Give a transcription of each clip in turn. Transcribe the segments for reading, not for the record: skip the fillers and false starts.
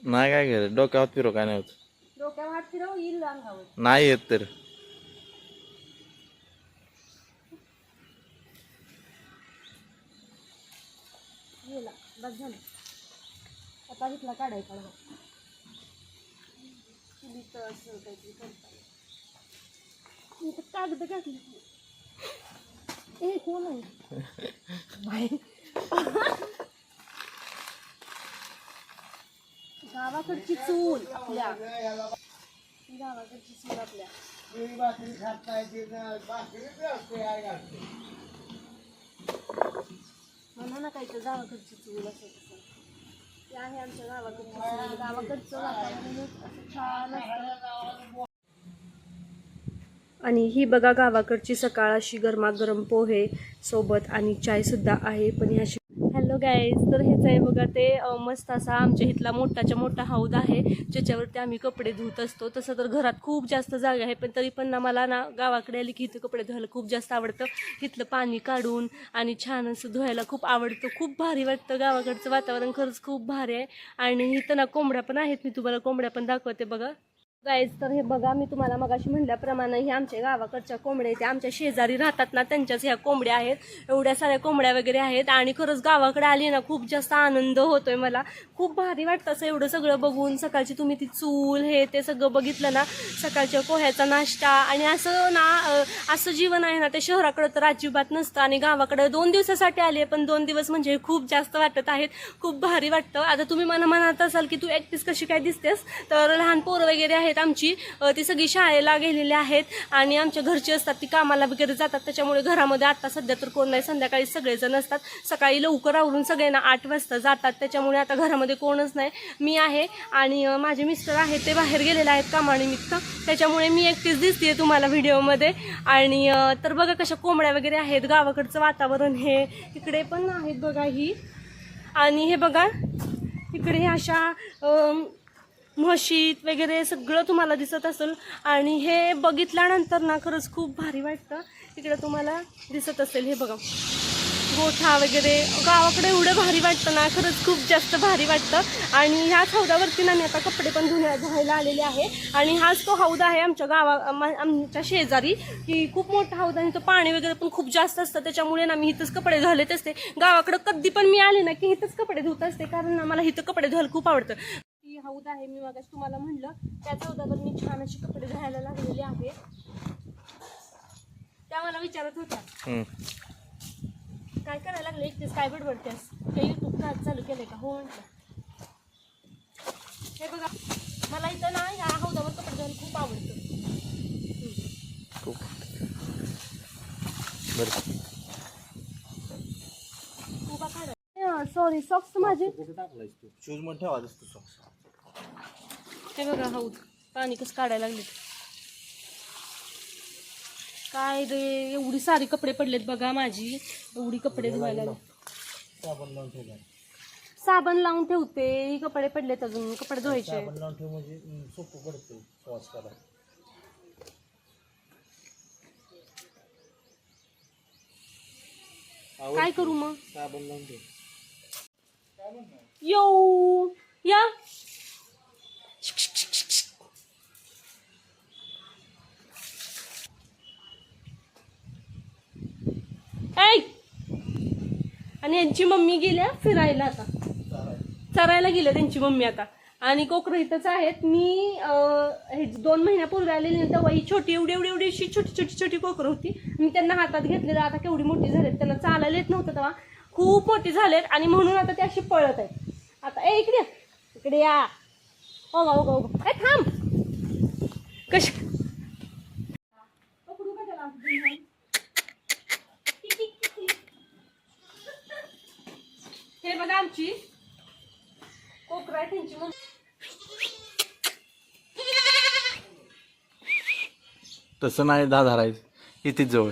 नाही काय केलं डोक्यावर फिरो काय नाही होत. डोक्यावर हात फिरव येईल अंगावर. नाही येत तर गेला बस झालं. आता इथला काढायचा बघ. चुलीचं असं काहीतरी करता इथं कागद घातली. ए कोण आहे बाई? गावाकडची चूल आपल्या, गावाकडची चूल आपल्या. म्हणा ना काही तर गावाकडची चूल असं तसं ते आहे आमच्या गावाकडची चूल. गावाकडचं वातावरण असं छान असतं. आणि ही बघा गावाकडची सकाळ अशी गरमागरम पोहे सोबत आणि चाय सुद्धा आहे. पण ह्या हॅलो गाईज, तर हेच आहे बघा ते मस्त असा आमच्या इथला मोठाच्या मोठा हौद आहे ज्याच्यावरती आम्ही कपडे धुत असतो. तसं तर घरात खूप जास्त जागा आहे, पण तरी पण ना मला ना गावाकडे आली की इथं कपडे धुवायला खूप जास्त आवडतं. इथलं पाणी काढून आणि छान असं धुवायला खूप आवडतं. खूप भारी वाटतं. गावाकडचं वातावरण खरंच खूप भारी आहे. आणि इथं ना कोंबड्या पण आहेत, मी तुम्हाला कोंबड्या पण दाखवते बघा गाईज. तर हे बघा मी तुम्हाला मगाशी म्हटल्याप्रमाणे हे आमच्या गावाकडच्या कोंबड्या त्या आमच्या शेजारी राहतात ना त्यांच्याच ह्या कोंबड्या आहेत. एवढ्या साऱ्या कोंबड्या वगैरे आहेत. आणि खरंच गावाकडे आली ना खूप जास्त आनंद होतोय मला. खूप भारी वाटतं असं एवढं सगळं बघून. सकाळची तुम्ही ती चूल हे ते सगळं बघितलं ना, सकाळच्या पोह्याचा नाश्ता आणि असं ना असं जीवन आहे ना ते शहराकडे तर अजिबात नसतं. आणि गावाकडे 2 दिवसासाठी आली पण 2 दिवस म्हणजे खूप जास्त वाटत आहेत. खूप भारी वाटतं. आता तुम्ही मला म्हणत असाल की तू एकटीच कशी काय दिसतेस, तर लहान पोरं वगैरे आहेत आमची, ती सगळी शाळेला गेलेली आहेत आणि आमच्या घरची असतात ती कामाला वगैरे जातात. त्याच्यामुळे घरामध्ये आता सध्या तर कोण नाही. संध्याकाळी सगळेजण असतात. सकाळी लवकर आवरून सगळ्यांना 8 वाजता जातात. त्याच्यामुळे आता घरामध्ये कोणच नाही. मी आहे आणि माझे मिस्टर आहेत ते बाहेर गेलेले आहेत कामानिमित्त. त्याच्यामुळे मी एकटीच दिसते तुम्हाला व्हिडिओमध्ये. आणि तर बघा कशा कोंबड्या वगैरे आहेत. गावाकडचं वातावरण हे इकडे पण आहेत बघा ही. आणि हे बघा इकडे अशा म्हशीत वगैरे सगळं तुम्हाला दिसत असेल. आणि हे बघितल्यानंतर ना खरंच खूप भारी वाटतं. इकडे तुम्हाला दिसत असेल हे बघा गोठा वगैरे. गावाकडे एवढं भारी वाटतं ना, खरंच खूप जास्त भारी वाटतं. आणि ह्याच हौदावरती ना मी आता कपडे पण धुवायला आलेले आहे. आणि हाच तो हौद आहे आमच्या आमच्या शेजारी, की खूप मोठा हौद आणि तो पाणी वगैरे पण खूप जास्त असतं. त्याच्यामुळे ना मी इथंच कपडे धुवत असते. गावाकडे कधी पण मी आले ना की इथंच कपडे धुत असते, कारण ना मला इथं कपडे धुवायला खूप आवडतं. ही हौद आहे, मी मगाशी तुम्हाला म्हणलं त्याच हौदावर मी छान अशी कपडे धुवायला लागलेले आहे. त्या मला विचारत होत्या काय करायला लागले, एकटेच काय बडबडतेस, काही युट्यूब चालू केलंय का? हो म्हटलं. हे बघा मला इथं ना ह्या हौदावर कपडे धुवायला खूप आवडतं. सॉरी सॉक्स माझे शूज मध्ये ठेवा दिसतो सॉक्स. हे बघा हौद पाणी कसं काढायला लागले. काय रे एवढी सारी कपडे पडलेत बघा माझी. एवढी कपडे धुवायला साबण लावून ठेवते. ही कपडे पडलेत अजून कपडे धुवायचे. साबण लावून ठेव म्हणजे सोपं पडतं प्रवास करायला. काय करू मग? साबण लावून ठेव. यो या आणि यांची मम्मी गेल्या फिरायला आता, चरायला गेल्या त्यांची मम्मी आता. आणि कोकरं इथंच आहेत. मी हे 2 महिन्यापूर्वी आलेली तेव्हा ही छोटी एवढी एवढी एवढीशी छोटी छोटी छोटी कोकरं होती. मी त्यांना हातात घेतलेलं. आता केवढी मोठी झालेत. त्यांना चालायला येत नव्हतं तेव्हा, खूप मोठी झालेत. आणि म्हणून आता ते अशी पळत आहेत. आता इकडे इकडे या. हो गा हो गा थांब कशी पकडू का त्याला. हे बघा आमची कोकरं आहे त्यांची मग. तसं नाही धरायचं इथेच जवळ.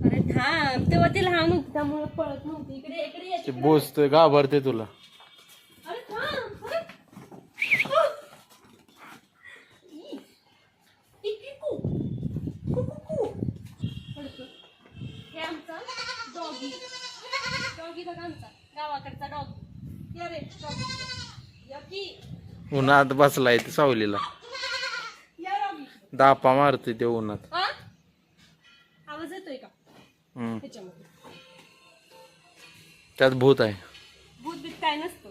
अरे थांब, तेव्हा ती लहान होती त्यामुळे पळत नव्हती. इकडे इकडे ते बोचतोय घाबरते तुला. अरे थांब. हे आमचा डॉगी डॉगी बघा आमचा गावाकडचा डॉगी. या रे डॉगी, या की. उन्हात बसलाय ते सावलीला, या डॉगी. दापा मारतोय ते उन्हात. हा आवाज येतोय का हम्म. त्याच्यामध्ये? त्यात भूत आहे. भूत बीत काय नसतं.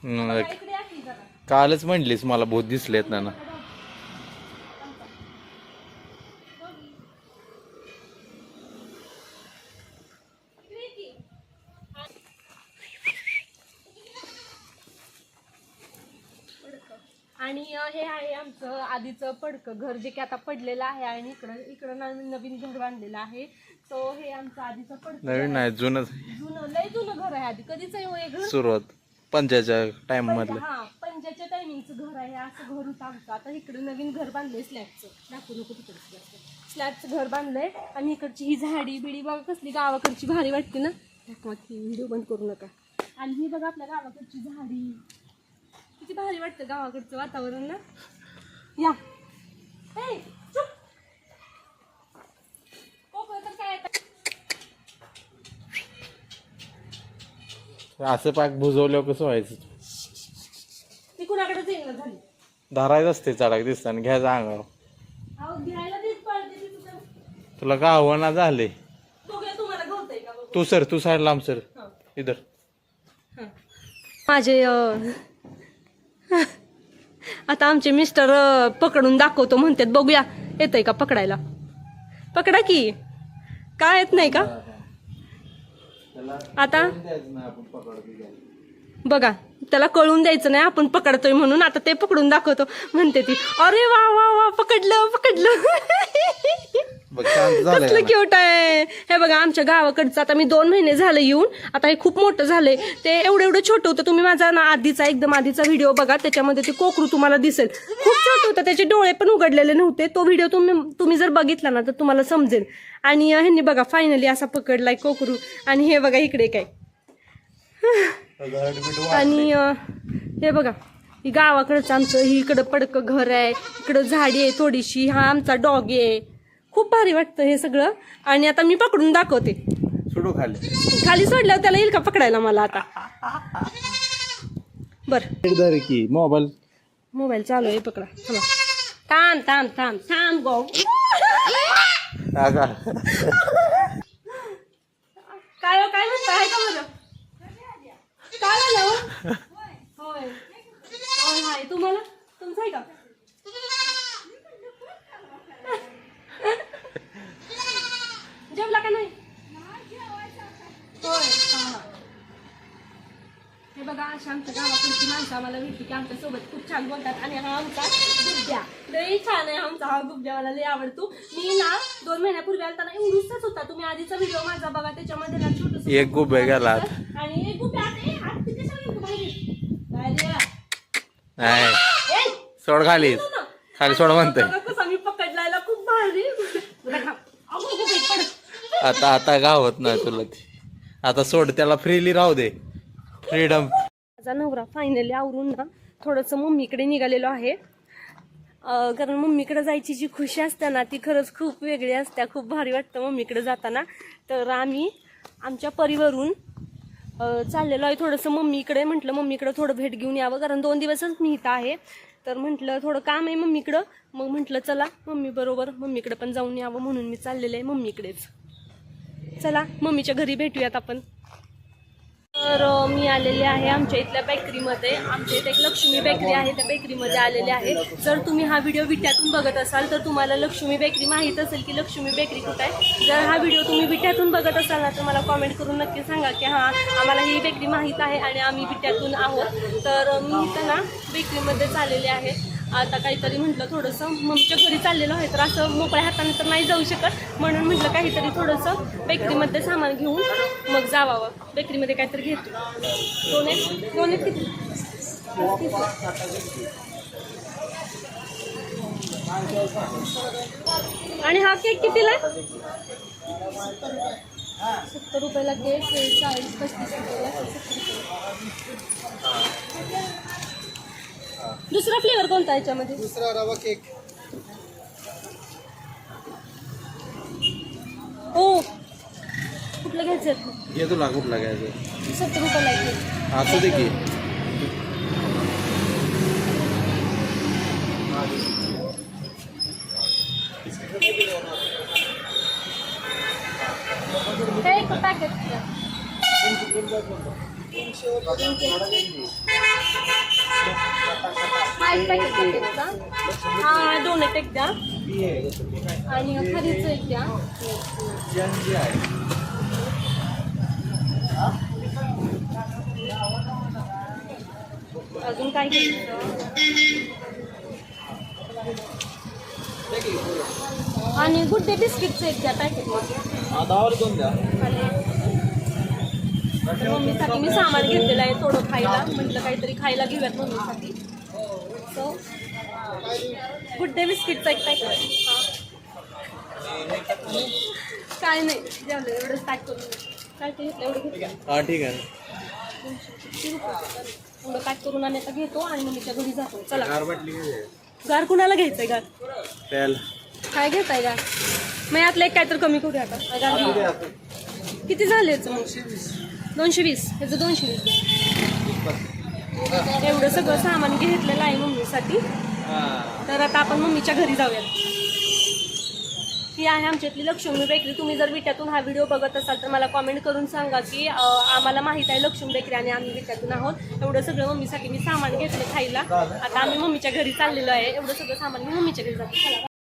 हम्म. इकडे या की जरा. कालच म्हणलीस मला भूत दिसलेत ना. आणि हे आहे आमचं आधीचं पडकं घर, जे की आता पडलेलं आहे. आणि इकडं नवीन घर बांधलेलं आहे. सो हे आमचं आधीचं पडकं नवीन नाही, जुनं लय जुनं घर आहे. आधी कधीच आहे हो हे घर. सुरुवात पंचायतच्या टाइम मधलं. हा पंजाच्या टायमिंगचं घर आहे. असं घर होतं आमचं. आता इकडे नवीन घर बांधलंय स्लॅबचं. दाखवू नको तिकडे स्लॅबचं घर बांधलंय. आणि इकडची ही झाडी बिडी बघा कसली गावाकडची भारी वाटते ना. दाखवा की व्हिडिओ बंद करू नका. आणि ही बघा आपल्या गावाकडची झाडी किती भारी वाटतं, गावाकडचं वातावरण ना. या ए, चुप. कोकण तर काय असं पाक भुजवल्यावर कसं व्हायचं? ती कुणाकडे जाईल ना झाली. धरायचं असते चढाक दिसताना, घ्यायचं अंगावर. अहो घ्यायला देत पळते ती तुझं. तुला का आव्हाना झाले? बघूया तुम्हाला गवतंय का बघू. तू सर, तू साईड लांब सर. हा. इधर माझे आता आमचे मिस्टर पकडून दाखवतो म्हणतात. बघूया येतंय का पकडायला. पकडा की. काय येत नाही का आता? बघा त्याला कळून द्यायचं नाही आपण पकडतोय म्हणून. आता ते पकडून दाखवतो म्हणते ती. अरे वा वा वा, पकडलं पकडलं. कसलं क्यूट आहे हे बघा. आमच्या गावाकडचं आता मी 2 महिने झाले येऊन. आता हे खूप मोठं झालंय. ते एवढं छोटं होतं. तुम्ही माझा ना एकदम आधीचा व्हिडिओ बघा, त्याच्यामध्ये ते कोकरू तुम्हाला दिसेल. खूप छोटं होतं, त्याचे डोळे पण उघडलेले नव्हते. तो व्हिडिओ तुम्ही जर बघितला ना तर तुम्हाला समजेल. आणि ह्यांनी बघा फायनली असा पकडलाय कोकरू. आणि हे बघा इकडे काय. आणि हे बघा ही गावाकडचं आमचं. ही इकडं पडकं घर आहे, इकडं झाडी आहे थोडीशी. हा आमचा डॉगी आहे. खूप भारी वाटतं हे सगळं. आणि आता मी पकडून दाखवते. सोडू खाली सोडल्यावर त्याला येईल का पकडायला मला आता? बर की मोबाईल चालू आहे, पकडा. थांब थांब थांब थांब गो. काय हो, काय म्हणता आहे का बरं? काय झालं हो? होय होय हाय. तुम्हाला तुमचं आहे का? जेवला का नाही? होय. हा. हे बघा अशा आमच्या गावाकडची माणसं आम्हाला भेटली की आमच्या सोबत खूप छान बोलतात. आणि हा आमचा गुब्ब्या लई छान आहे. आमचा हा गुब्ब्या मला लई आवडतो. मी ना 2 महिन्यापूर्वी आलताना एवढूसच होता. तुम्ही आधीचा व्हिडिओ माझा बघा, त्याच्यामध्ये ना छोटस एक गुब्ब्या गेला. आणि एक गुब्ब्या सोड खाली, खाली सोड म्हणतोय. कसा मी पकडलायला खूप भारी. आता गावत नाही तुला ती. आता सोड त्याला, फ्रीली राहू दे, फ्रीडम. माझा नवरा फायनली आवरून ना थोडंसं मम्मीकडे निघालेलो आहे. कारण मम्मीकडे जायची जी खुशी असते ना ती खरंच खूप वेगळी असते. खूप भारी वाटतं मम्मीकडे जाताना. तर आम्ही आमच्या परिवारून चाललेलो आहे थोडंसं मम्मीकडे. म्हटलं मम्मीकडे थोडं भेट घेऊन यावं, कारण 2 दिवसच मी इथं आहे. तर म्हटलं थोडं काम आहे मम्मीकडं. मग म्हटलं चला मम्मी बरोबर मम्मीकडे पण जाऊन यावं, म्हणून मी चाललेलं आहे मम्मीकडेच. चला मम्मीच्या घरी भेटूयात आपण. तर मी आलेले आहे आमच्या इथल्या बेकरीमध्ये. आमच्या इथे एक लक्ष्मी बेकरी आहे, त्या बेकरीमध्ये आलेले आहे. जर तुम्ही हा व्हिडिओ विट्यातून बघत असाल तर तुम्हाला लक्ष्मी बेकरी माहीत असेल की लक्ष्मी बेकरी कुठं आहे. जर हा व्हिडिओ तुम्ही विट्यातून बघत असाल ना तर मला कॉमेंट करून नक्की सांगा की हां आम्हाला ही बेकरी माहीत आहे आणि आम्ही विट्यातून आहोत. तर मी इथं ना बेकरीमध्येच आलेले आहे. आता काहीतरी म्हटलं थोडंसं मम्मीच्या घरी चाललेलं आहे, तर असं मोकळ्या हाताने तर नाही जाऊ शकत, म्हणून म्हटलं काहीतरी थोडंसं बेकरीमध्ये सामान घेऊन मग जावावं. बेकरीमध्ये काहीतरी घेतो. दोन किती? आणि हा केक कितीला? 70 रुपयाला केक, 40-35 रुपयाला. दुसरा फ्लेवर कोणता आहे याच्यामध्ये? दुसरा रवा केक. ओ कुठलं घ्यायचं घे तुला कुठला घ्यायचं 70 रुपयाला आहे. असू दे की हे एक पॅकेट द्या. हा एक पॅकेट पॅकेटचा. हा डोनेट एक द्या आणि खारीचं एक द्या. अजून काय घ्यायचं आणि गुड डे बिस्किटचं एक द्या पॅकेटमध्ये. मम्मीसाठी मी सामान घेतलेलं आहे थोडं खायला, म्हटलं काहीतरी खायला घेऊयात मम्मीसाठी. सो गुड डे बिस्किटचं एक पॅकेट. काय नाही जेवलं एवढंच पॅक करून काय ते घेतलं एवढं घेतलं. हा ठीक आहे. एवढं पॅक करून आणि आता घेतो आणि मम्मीच्या घरी जातो. चला गार कुणाला घ्यायचंय गार? काय घेताय गार? मग यातलं एक काय तर कमी करूया आता. गार किती झाले याचं मग? 220. ह्याचं 220. एवढं सगळं सामान घेतलेलं आहे मम्मीसाठी. तर आता आपण मम्मीच्या घरी जाऊयात. ही आहे आमच्यातली लक्ष्मी बेकरी. तुम्ही जर विट्यातून हा व्हिडिओ बघत असाल तर मला कॉमेंट करून सांगा की आम्हाला माहीत आहे लक्ष्मी बेकरी आणि आम्ही विट्यातून आहोत. एवढं सगळं मम्मीसाठी मी सामान घेतलं खायला. आता आम्ही मम्मीच्या घरी चाललेलो आहे. एवढं सगळं सामान मी मम्मीच्या घरी जातो.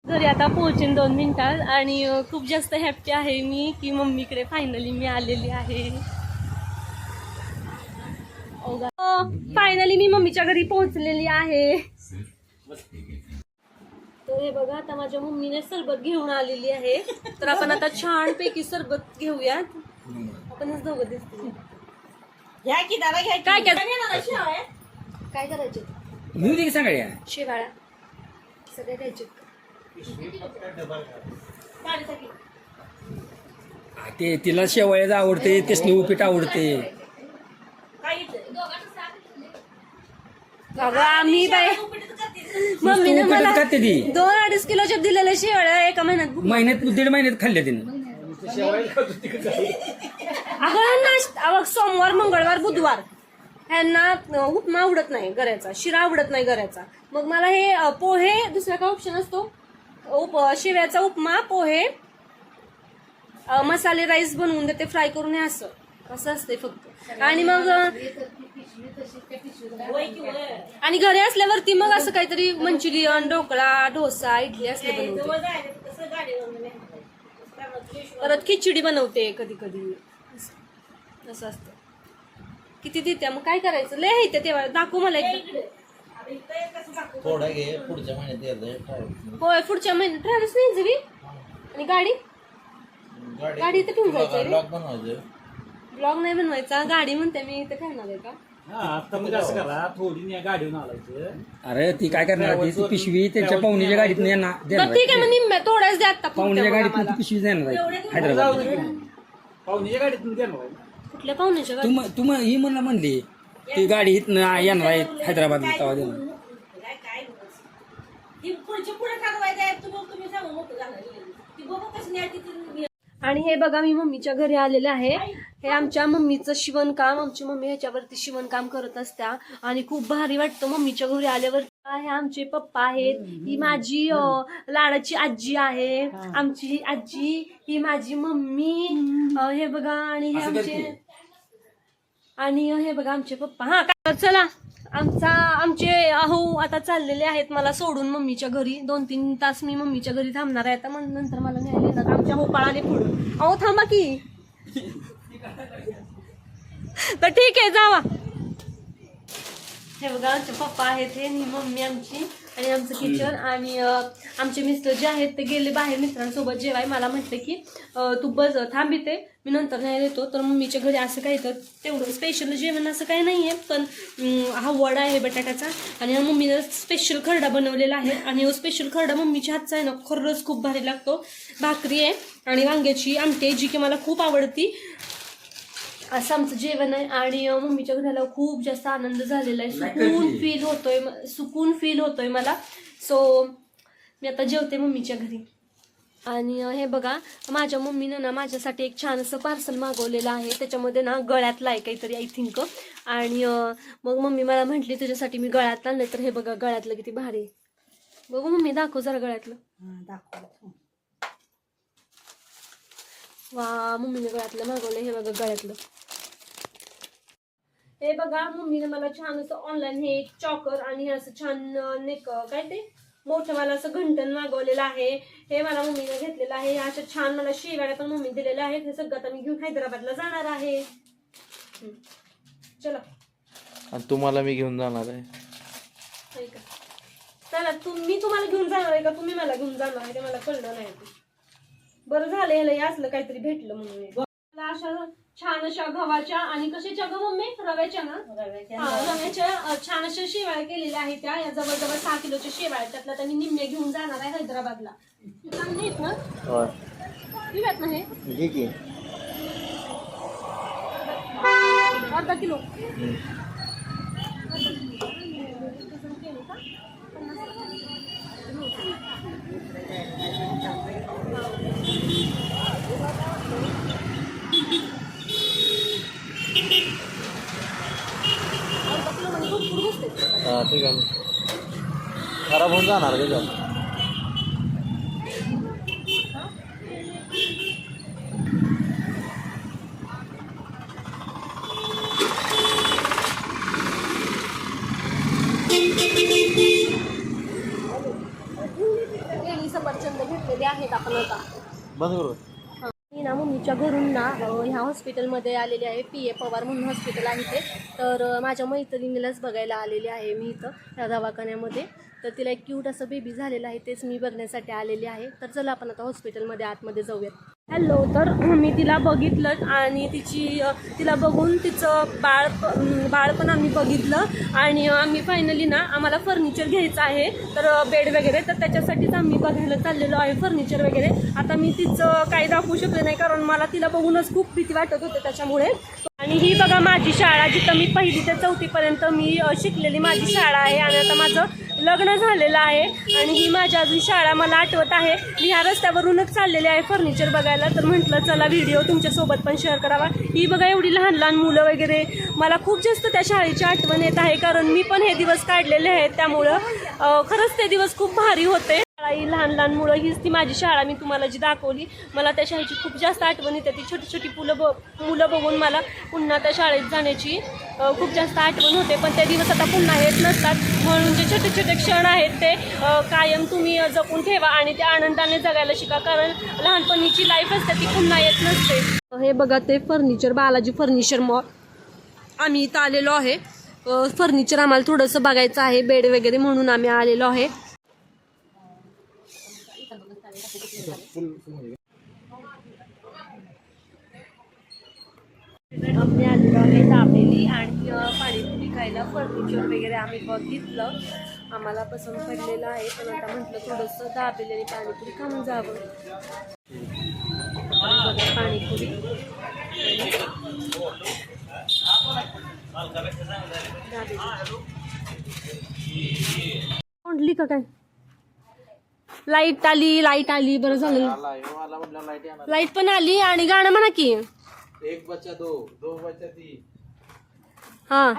घरी आता पोहोचेन 2 मिनिटात आणि खूप जास्त हॅप्पी आहे मी की मम्मीकडे फायनली मी आलेली आहे. फायनली मी मम्मीच्या घरी पोहोचलेली आहे. तर हे बघा आता माझ्या मम्मीने सरबत घेऊन आलेली आहे. तर आपण आता छान पैकी सरबत घेऊयात. आपणच दोघं दिसतो. काय काय करायचे? शेवाळ्या सगळ्या द्यायचे. ते तिला शेवयाचं आवडते, तेसनी उपीट आवडते. आम्ही बाय मम्मीने मला खाते ती 2-2.5 किलोच्या दिलेल्या शेवाळ्या एका महिन्यात 1.5 महिन्यात खाल्ल्या तिने. अगं सोमवार मंगळवार बुधवार ह्यांना उपमा आवडत नाही गऱ्याचा, शिरा आवडत नाही गऱ्याचा. मग मला हे पोहे, दुसरा काय ऑप्शन असतो शेव्याचा उपमा, पोहे, मसाले राईस बनवून देते फ्राय करून. हे असं असते फक्त. आणि मग आणि घरी असल्यावरती मग असं काहीतरी मंचुरियन, ढोकळा, डोसा, इडली असले बनवते. परत खिचडी बनवते कधी कधी. असं असतं. किती देते मग काय करायचं? लय येते तेव्हा दाखवू मला एकदा. थोडा घे पुढच्या महिन्यात. होय पुढच्या महिन्यात ट्रॅव्हल्स नाही जरी. आणि गाडी इथे ठेवून जायचं. ब्लॉग नाही बनवायचा, गाडी म्हणते मी इथे ठेवणार आहे का? अरे ती काय करणार? ती पिशवी त्यांच्या पाहुण्याच्या गाडीत देणार. ठीक आहे मग निम्म्या थोड्याच द्या आता. पाहुण्याच्या गाडीत पिशवी देणार हैदराबाद. कुठल्या पाहुण्याच्या गाडीत? तू ही म्हणली ती गाडी इथनं येणार आहे हैदराबाद देणार. आणि हे बघा मी मम्मीच्या घरी आलेले आहे. हे आमच्या मम्मीचं शिवणकाम. आमची मम्मी ह्याच्यावरती शिवणकाम करत असत्या आणि खूप भारी वाटतं मम्मीच्या घरी आल्यावर. हे आमचे पप्पा आहेत. ही माझी लाडाची आजी आहे. आमची ही आजी, ही माझी मम्मी. हे बघा आणि हे बघा आमचे पप्पा. हा काय चला आमचे अहो आता चाललेले आहेत मला सोडून मम्मीच्या घरी. 2-3 तास मी मम्मीच्या घरी थांबणार आहे आता. मग नंतर मला न्यायला येणार. आमच्या होपाळाने पुढं. अहो थांबा की. तर ठीक आहे जावा. हे बघा आमचे पप्पा आहेत. हे मम्मी आमची आणि आमचं किचन. आणि आमचे मिस्टर जे आहेत ते गेले बाहेर मित्रांसोबत जेवाय. मला म्हटलं की तू बस थांब इथे, मी नंतर नाही येतो. तर मम्मीच्या घरी असं काही तर तेवढं स्पेशल जेवण असं काही नाही आहे. पण हा वडा आहे बटाट्याचा आणि मम्मीनं स्पेशल खरडा बनवलेला आहे. आणि हा स्पेशल खरडा मम्मीच्या हातचा आहे ना, खरंच खूप भारी लागतो. भाकरी आहे आणि वांग्याची आमटी आहे जी की मला खूप आवडती. असं आमचं जेवण आहे. आणि मम्मीच्या घराला खूप जास्त आनंद झालेला आहे. सुकून फील होतोय मला. सो मी आता जेवते मम्मीच्या घरी. आणि हे बघा माझ्या मम्मीनं ना माझ्यासाठी एक छान असं पार्सल मागवलेलं आहे. त्याच्यामध्ये ना गळ्यातलं आहे काहीतरी आय थिंक. आणि मग मम्मी मला म्हटली तुझ्यासाठी मी गळ्यातलं आणलं. तर हे बघा गळ्यातलं किती भारी. बघू मम्मी दाखव जरा गळ्यातलं. वा मम्मीने गळ्यातलं मागवलं. हे बघा गळ्यातलं. हे बघा मम्मीने मला छान असं ऑनलाईन हे चॉकर आणि हे असं छान नेक काय ते मोठं मला असं घंटन मागवलेलं आहे. हे मला मम्मीने घेतलेलं आहे. असं छान मला शेवाळ्या पण मम्मी दिलेल्या आहेत. हे सगळं आता मी घेऊन हैदराबादला जाणार आहे. चला आणि तुम्हाला मी घेऊन जाणार आहे. चला मी तुम्हाला घेऊन जाणार आहे का तुम्ही मला घेऊन जाणार आहे ते मला कळलं नाही. बरं झालं ह्याला हे असलं काहीतरी भेटलं म्हणून. मला अशा छान अशा गव्हाच्या आणि कशाच्या ग मम्मी रव्याच्या ना रव्याच्या छान अशा शेवाळ्या केलेल्या आहेत. त्या या जवळजवळ 6 किलोच्या शेवाळ्या. त्यातल्या त्यांनी निम्मे घेऊन जाणार आहे हैदराबादला. चांगले आहेत ना आहेत ना हे अर्धा किलो. हा ठीक आहे. खराब होऊन जाणार त्याच्यात. सफरचंद घेतलेले आहेत आपण आता. बंद करू. मी ना मम्मीच्या घरून ना ह्या हॉस्पिटलमध्ये आलेले आहे. PA पवार म्हणून हॉस्पिटल आहे ते. तर माझ्या मैत्रिणीलाच बघायला आलेली आहे मी इथं ह्या दवाखान्यामध्ये. तर तिला एक क्यूट असं बेबी झालेलं आहे. तेच मी बघण्यासाठी आलेली आहे. तर चला आपण आता हॉस्पिटलमध्ये आतमध्ये जाऊयात. हॅलो. तर मी तिला बघितलं आणि तिला बघून तिचं बाळ पण आम्ही बघितलं. आणि आम्ही फायनली ना आम्हाला फर्निचर घ्यायचं आहे. तर बेड वगैरे तर त्याच्यासाठीच आम्ही बघायला चाललेलो आहे फर्निचर वगैरे. आता मी तिचं काही दाखवू शकले नाही कारण मला तिला बघूनच खूप भीती वाटत होते त्याच्यामुळे. आणि ही बघा माझी शाळा जिथं मी 1ली ते 4थीपर्यंत मी शिकलेली माझी शाळा आहे. आणि आता माझं लग्न झालेलं आहे. आणि ही माझी अजून शाळा मला आठवत आहे. मी ह्या रस्त्यावरूनच चाललेले आहे फर्निचर बघायला. तर म्हटलं चला व्हिडिओ तुमच्यासोबत पण शेअर करावा. ही बघा एवढी लहान लहान मुलं वगैरे. मला खूप जास्त त्या शाळेची आठवण येत आहे कारण मी पण हे दिवस काढलेले आहेत. त्यामुळं खरंच ते दिवस खूप भारी होते. ही लहान लहान मुलं हीच ती माझी शाळा मी तुम्हाला जी दाखवली. मला त्या शाळेची खूप जास्त आठवण येते. ती छोटी छोटी मुलं बघून मला पुन्हा त्या शाळेत जाण्याची खूप जास्त आठवण होते. पण ते दिवस आता पुन्हा येत नसतात. म्हणून जे छोटे छोटे क्षण आहेत ते कायम तुम्ही जपून ठेवा आणि ते आनंदाने जगायला शिका कारण लहानपणीची लाईफ असते ती पुन्हा येत नसते. हे बघा ते फर्निचर बालाजी फर्निचर मॉल आम्ही इथं आलेलो आहे. फर्निचर आम्हाला थोडंसं बघायचं आहे बेड वगैरे म्हणून आम्ही आलेलो आहे. आम्ही आलेलो आहे दाबेली आणि पाणीपुरी खायला. फर्निचर वगैरे आम्ही बघितलं आम्हाला पसंत पडलेलं आहे. पण आता म्हटलं थोडंसं दाबेली आणि पाणीपुरी खाऊन जावं. बघा पाणीपुरी कोणली का काय. लाईट आली बरं झालं. लाईट पण आली आणि गाणं म्हणा की. एक बच्चा दो बच्चा 3. हा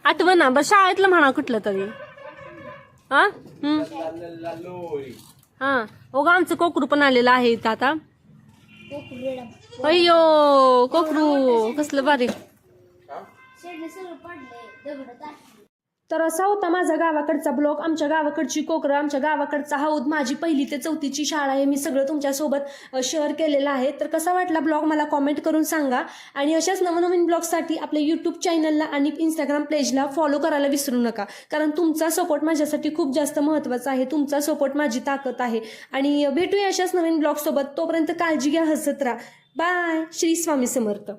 आठवण ना बरं शाळेतलं म्हणा कुठलं तरी. हा हा हो ग आमचं कोकरू पण आलेलं आहे इथं आता. अय्यो कोकरू कसलं भारी. तर असा होता माझा गावाकडचा ब्लॉग. आमच्या गावाकडची कोकरं, आमच्या गावाकडचा हौद, माझी 1ली ते 4थीची शाळा आहे. मी सगळं तुमच्यासोबत शेअर केलेलं आहे. तर कसा वाटला ब्लॉग मला कॉमेंट करून सांगा. आणि अशाच नवनवीन ब्लॉगसाठी आपल्या यूट्यूब चॅनलला आणि इंस्टाग्राम पेजला फॉलो करायला विसरू नका कारण तुमचा सपोर्ट माझ्यासाठी खूप जास्त महत्त्वाचा आहे. तुमचा सपोर्ट माझी ताकद आहे. आणि भेटूया अशाच नवीन ब्लॉगसोबत. तोपर्यंत काळजी घ्या, हसत राहा. बाय. श्री स्वामी समर्थ.